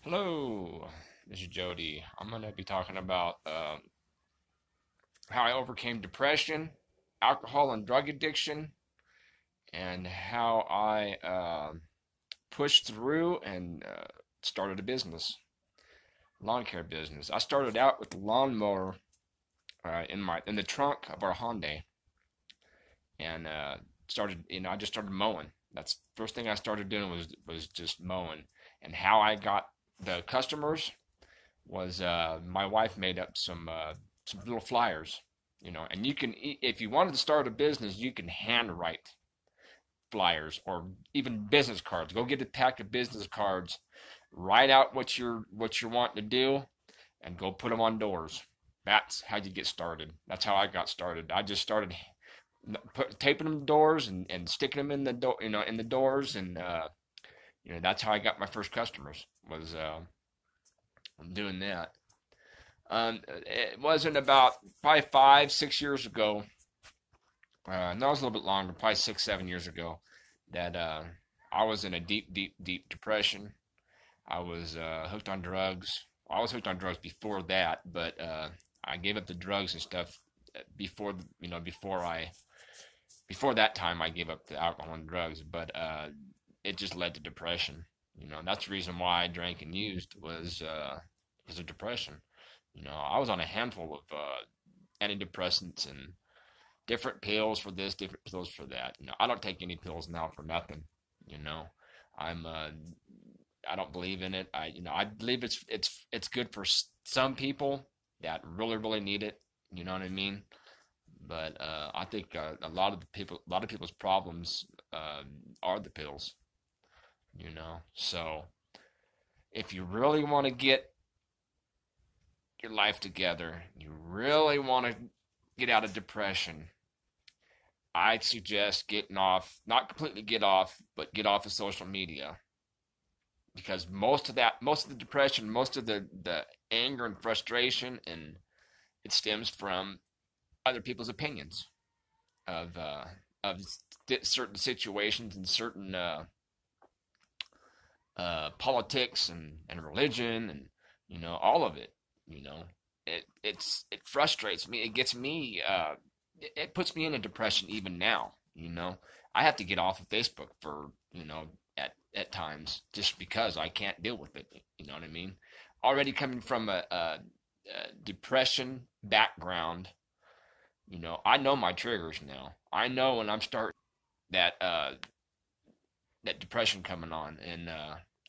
Hello, this is Jody. I'm going to be talking about how I overcame depression, alcohol and drug addiction, and how I pushed through and started a business, lawn care business. I started out with a lawnmower in the trunk of our Hyundai, and started. I just started mowing. That's the first thing I started doing was just mowing. And how I got the customers was my wife made up some little flyers, and you can, if you wanted to start a business, you can handwrite flyers or even business cards. Go get a pack of business cards, write out what you're wanting to do, and go put them on doors. That's how you get started. That's how I got started. I just started taping them doors and sticking them in the door, in the doors, and that's how I got my first customers was doing that. It wasn't about probably 5, 6 years ago. No, it was a little bit longer, probably 6, 7 years ago, that I was in a deep, deep, deep depression. I was hooked on drugs. I was hooked on drugs before that, but I gave up the drugs and stuff before, before that time. I gave up the alcohol and drugs, but it just led to depression. That's the reason why I drank and used was because of depression. I was on a handful of antidepressants and different pills for this, different pills for that. I don't take any pills now for nothing. You know, I'm I don't believe in it. I believe it's good for some people that really really need it. You know what I mean? But I think a lot of people's problems are the pills. So if you really want to get your life together, you really want to get out of depression, I'd suggest getting off, not completely get off, but get off of social media. Because most of the depression, most of the anger and frustration, and it stems from other people's opinions of of certain situations and certain politics and religion and all of it. You know, it frustrates me. It gets me. It puts me in a depression even now. I have to get off of Facebook for at times just because I can't deal with it. You know what I mean? Already coming from a depression background, I know my triggers now. I know when I'm starting that that depression coming on, and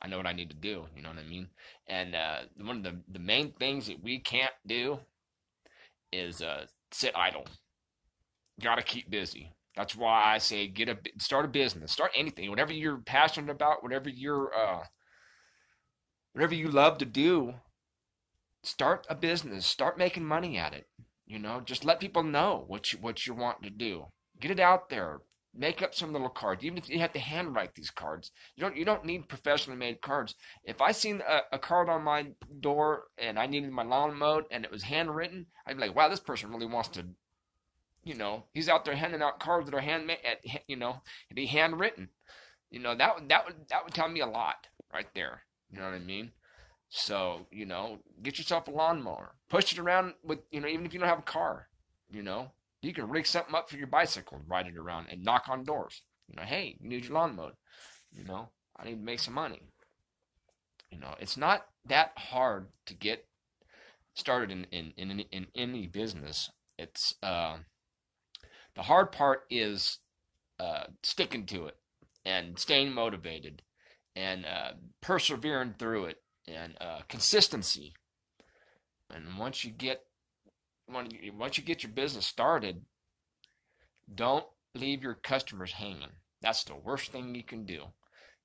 I know what I need to do. You know what I mean? And one of the main things that we can't do is sit idle. Got to keep busy. That's why I say start a business, start anything, whatever you're passionate about, whatever you love to do. Start a business, start making money at it. Just let people know what you want to do. Get it out there. Make up some little cards. Even if you have to handwrite these cards, you don't need professionally made cards. If I seen a card on my door and I needed my lawn mowed and it was handwritten, I'd be like, wow, this person really wants to. He's out there handing out cards that are handmade. Be handwritten. That would tell me a lot right there. You know what I mean? So, get yourself a lawnmower. Push it around with, even if you don't have a car, you know, you can rig something up for your bicycle and ride it around and knock on doors. Hey, you need your lawn mowed. I need to make some money. It's not that hard to get started in any business. It's the hard part is sticking to it and staying motivated and persevering through it and consistency. And once you get your business started, don't leave your customers hanging. That's the worst thing you can do.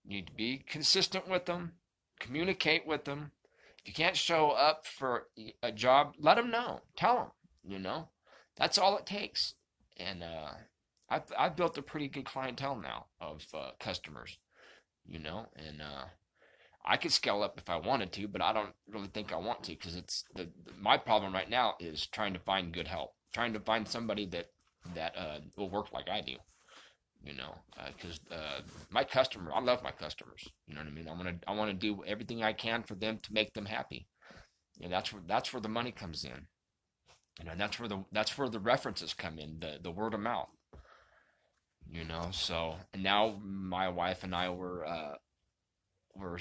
You need to be consistent with them, communicate with them. If you can't show up for a job, let them know. Tell them. That's all it takes. And I've built a pretty good clientele now of customers. And I could scale up if I wanted to, but I don't really think I want to because my problem right now is trying to find good help, trying to find somebody that will work like I do. because my customer, I love my customers. You know what I mean? I want to do everything I can for them to make them happy. That's where the money comes in. That's where the references come in, the word of mouth. So and now my wife and I we're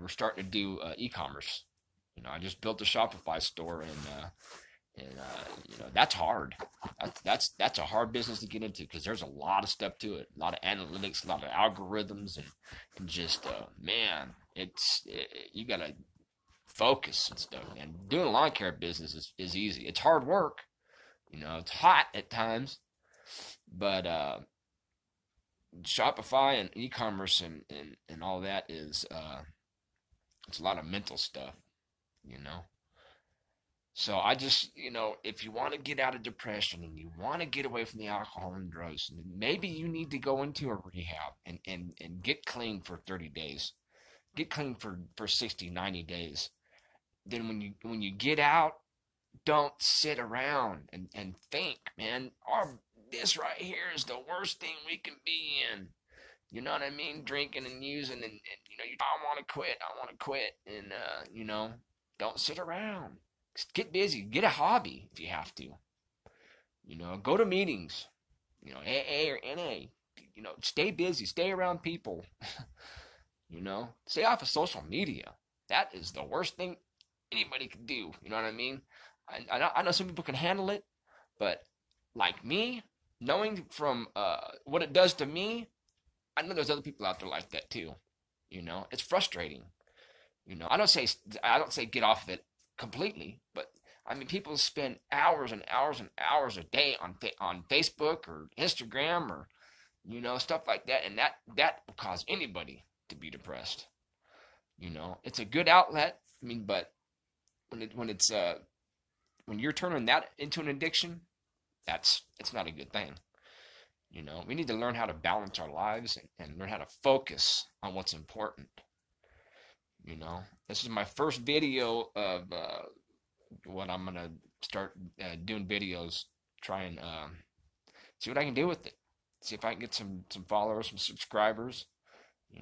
starting to do e-commerce. I just built a Shopify store, and that's hard. That's a hard business to get into because there's a lot of stuff to it, a lot of analytics, a lot of algorithms, and just man, you gotta focus and stuff. And doing a lawn care business is easy. It's hard work. It's hot at times, but Shopify and e-commerce and all that is it's a lot of mental stuff. So I just, if you want to get out of depression and you want to get away from the alcohol and drugs, maybe you need to go into a rehab and get clean for 30 days. Get clean for 60, 90 days. Then when you get out, don't sit around and think, man, this right here is the worst thing we can be in. You know what I mean? Drinking and using and I want to quit. And, don't sit around. Get busy. Get a hobby if you have to. Go to meetings. AA or NA. Stay busy. Stay around people. Stay off of social media. That is the worst thing anybody can do. You know what I mean? I know some people can handle it, but like me, knowing from what it does to me, I know there's other people out there like that too. It's frustrating. I don't say get off of it completely, but I mean people spend hours and hours and hours a day on Facebook or Instagram or stuff like that, and that will cause anybody to be depressed. It's a good outlet. I mean, but when you're turning that into an addiction, it's not a good thing. We need to learn how to balance our lives and learn how to focus on what's important. This is my first video of what I'm gonna start doing videos. Try and see what I can do with it. See if I can get some followers, some subscribers.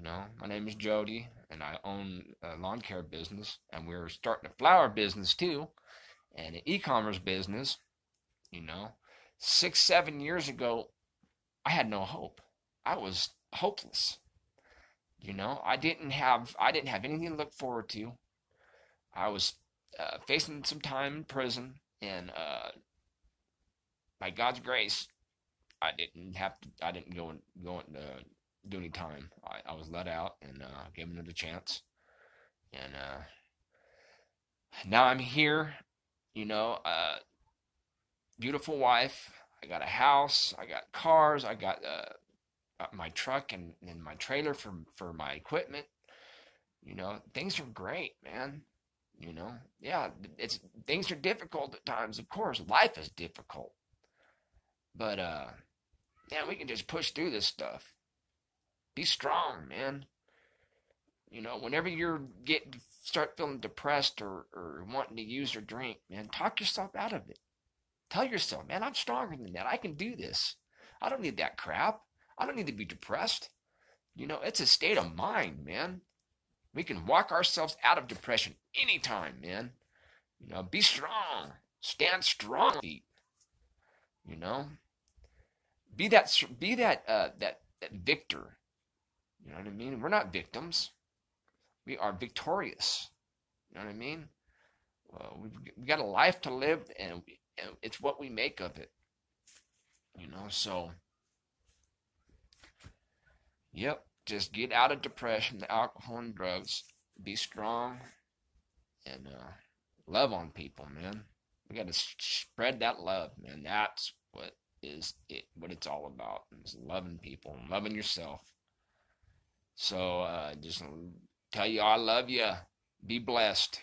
My name is Jody, and I own a lawn care business, and we're starting a flower business too, and an e-commerce business. 6-7 years ago, I had no hope. I was hopeless. I didn't have anything to look forward to. I was facing some time in prison, and by God's grace, I didn't go and do any time. I was let out and gave another chance, and now I'm here. Beautiful wife. I got a house. I got cars. I got my truck and my trailer for my equipment. Things are great, man. Yeah, things are difficult at times. Of course, life is difficult, but yeah, we can just push through this stuff. Be strong, man. Whenever start feeling depressed or wanting to use or drink, man, talk yourself out of it. Tell yourself, man, I'm stronger than that. I can do this. I don't need that crap. I don't need to be depressed. It's a state of mind, man. We can walk ourselves out of depression anytime, man. Be strong. Stand strong. Be that victor. You know what I mean? We're not victims. We are victorious. You know what I mean? We've got a life to live, and it's what we make of it. So, yep, just get out of depression, the alcohol and drugs. Be strong, and love on people, man. We got to spread that love, man. That's what it's all about. It's loving people, and loving yourself. So, just tell you I love you. Be blessed.